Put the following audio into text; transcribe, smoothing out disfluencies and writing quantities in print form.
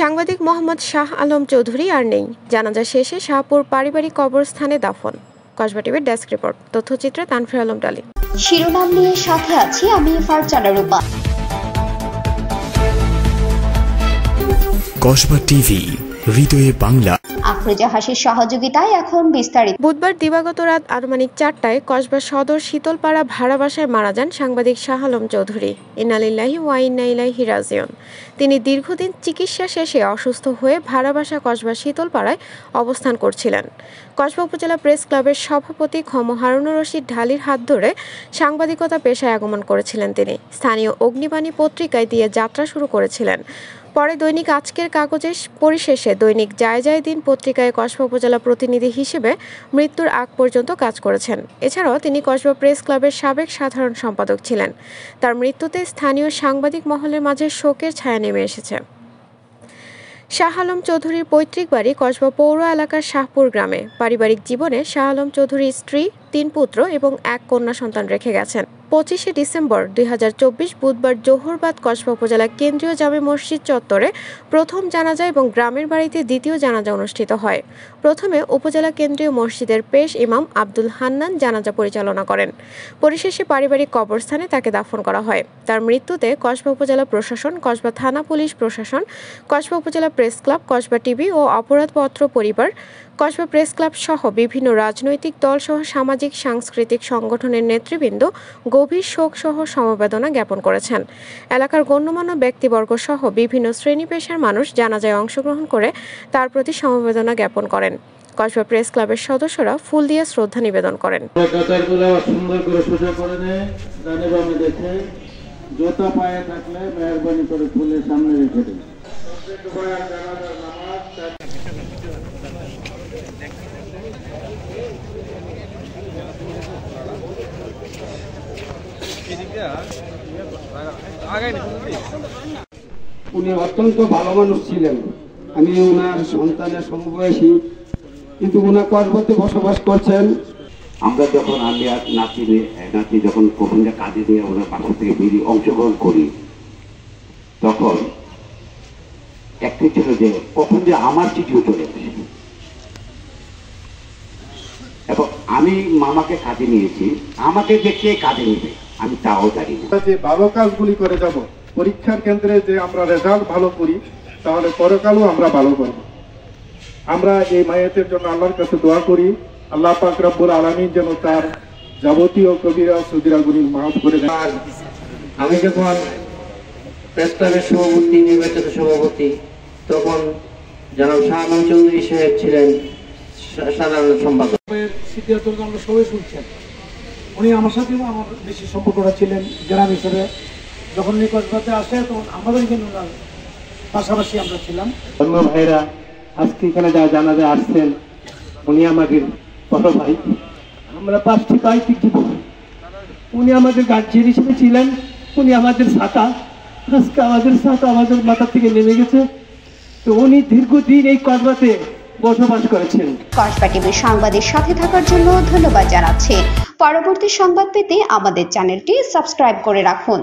সাংবাদিক মোহাম্মদ শাহ আলম চৌধুরী আর নেই। জানাজা শেষে শাহপুর পারিবারিক কবরস্থানে দাফন। কসবা টিভির ডেস্ক রিপোর্ট, তথ্যচিত্রে তানফির আলম ডালি। শিরোনাম নিয়ে সাথে আছি আমি ফারজানা রূপা। কসবা টিভি, হৃদয়ে বাংলা। আফরোজা হাসির সহযোগিতায় এখন বিস্তারিত। বুধবার দিবাগত রাত আনুমানিক 4টায় কসবা সদর শীতলপাড়া ভাড়া বাসায় মারা যান সাংবাদিক শাহ আলম চৌধুরী। ইন্না লিল্লাহি ওয়া ইন্না ইলাইহি রাজিউন। তিনি দীর্ঘদিন চিকিৎসা শেষে অসুস্থ হয়ে ভাড়া বাসা কসবা শীতলপাড়ায় অবস্থান করছিলেন। কসবা উপজেলা প্রেস ক্লাবের সভাপতি খম হারুনুর রশিদ ঢালির হাত ধরে সাংবাদিকতা পেশায় আগমন করেছিলেন তিনি। স্থানীয় অগ্নিবাণী পত্রিকায় দিয়ে যাত্রা শুরু করেছিলেন। পরে দৈনিক আজকের কাগজের পরিশেষে দৈনিক যায় যায় দিন পত্রিকায় কসবা উপজেলা প্রতিনিধি হিসেবে মৃত্যুর আগ পর্যন্ত কাজ করেছেন। এছাড়াও তিনি কসবা প্রেস ক্লাবের সাবেক সাধারণ সম্পাদক ছিলেন। তার মৃত্যুতে স্থানীয় সাংবাদিক মহলের মাঝে শোকের ছায়া নেমে এসেছে। শাহ আলম চৌধুরীর পৈতৃক বাড়ি কসবা পৌর এলাকার শাহপুর গ্রামে। পারিবারিক জীবনে শাহ আলম চৌধুরীর স্ত্রী, 3 পুত্র এবং 1 কন্যা সন্তান রেখে গেছেন। 25শে ডিসেম্বর 2024 বুধবার জোহরবাদ কসবা উপজেলা কেন্দ্রীয় জামে মসজিদ চত্বরে প্রথম জানাজা এবং গ্রামের বাড়িতে দ্বিতীয় জানাজা অনুষ্ঠিত হয়। প্রথমে উপজেলা কেন্দ্রীয় মসজিদের পেশ ইমাম আব্দুল হান্নান জানাজা পরিচালনা করেন। পরিশেষে পারিবারিক কবরস্থানে তাকে দাফন করা হয়। তার মৃত্যুতে কসবা উপজেলা প্রশাসন, কসবা থানা পুলিশ প্রশাসন, কসবা উপজেলা প্রেস ক্লাব, কসবা টিভি ও অপরাধপত্র পরিবার, কসবা প্রেস ক্লাব সহ বিভিন্ন রাজনৈতিক দল সহ সামাজিক সাংস্কৃতিক সংগঠনের নেতৃবৃন্দ গভীর শোক সহ সমবেদনা জ্ঞাপন করেছেন। এলাকার গণ্যমান্য ব্যক্তিবর্গ সহ বিভিন্ন শ্রেণী পেশার মানুষ জানাজায় অংশগ্রহণ করে তার প্রতি সমবেদনা জ্ঞাপন করেন। কসবা প্রেস ক্লাবের সদস্যরা ফুল দিয়ে শ্রদ্ধা নিবেদন করেন। উনি অত্যন্ত ভালো মানুষ ছিলেন। আমি ওনার সন্তানের সমবয়সী, কিন্তু ওনার কসবাতে বসবাস করছেন। আমরা যখন আমি আর নাতি যখন কবিতা কাজে নিয়ে ওনার পাশ থেকে বেরিয়ে অংশগ্রহণ করি, তখন একটি ছিল যে কখন যে আমার চিঠিও চলে আসে। এবং আমি মামাকে কাজে নিয়েছি, আমাকে দেখে কাজে নিবে আমি তাও জানি না। যে ভালো কাজগুলি করে যাব, পরীক্ষার কেন্দ্রে যে আমরা রেজাল্ট ভালো করি, তাহলে পরকালও আমরা ভালো করব। আমরা এই মায়াতের জন্য আল্লাহর কাছে দোয়া করি, আল্লাহ পাক রব্বুল আলামিন যেন তার যাবতীয় কবিরা সগীরাগুলি মাফ করে দেন। আমি যখন প্রেস ক্লাবের সভাপতি, নির্বাচিত সভাপতি, তখন জনাব শাহ আলম চৌধুরী সাহেব ছিলেন সাধারণ সম্পাদক। সিদ্ধান্তর আমরা সবাই শুনছেন, উনি আমার সাথেও আমার বেশি সম্পর্কটা ছিলেন গ্রাম হিসেবে। যখন উনি কসবাতে আসে তখন আমাদের এখানে পাশাপাশি আমরা ছিলাম। অন্য ভাইরা আজকে এখানে যা জানাজা আসছেন, উনি আমাদের বড় ভাই। আমরা 5টি পাইতিক জীবন, উনি আমাদের গার্জিয়ান হিসেবে ছিলেন। উনি আমাদের ছাতা, আজকে আমাদের ছাতা আমাদের মাথা থেকে নেমে গেছে। তো উনি দীর্ঘদিন এই কসবাতে বসবাস করেছেন। কসবা টিভির সংবাদের সাথে থাকার জন্য ধন্যবাদ জানাচ্ছি। পরবর্তী সংবাদ পেতে আমাদের চ্যানেলটি সাবস্ক্রাইব করে রাখুন।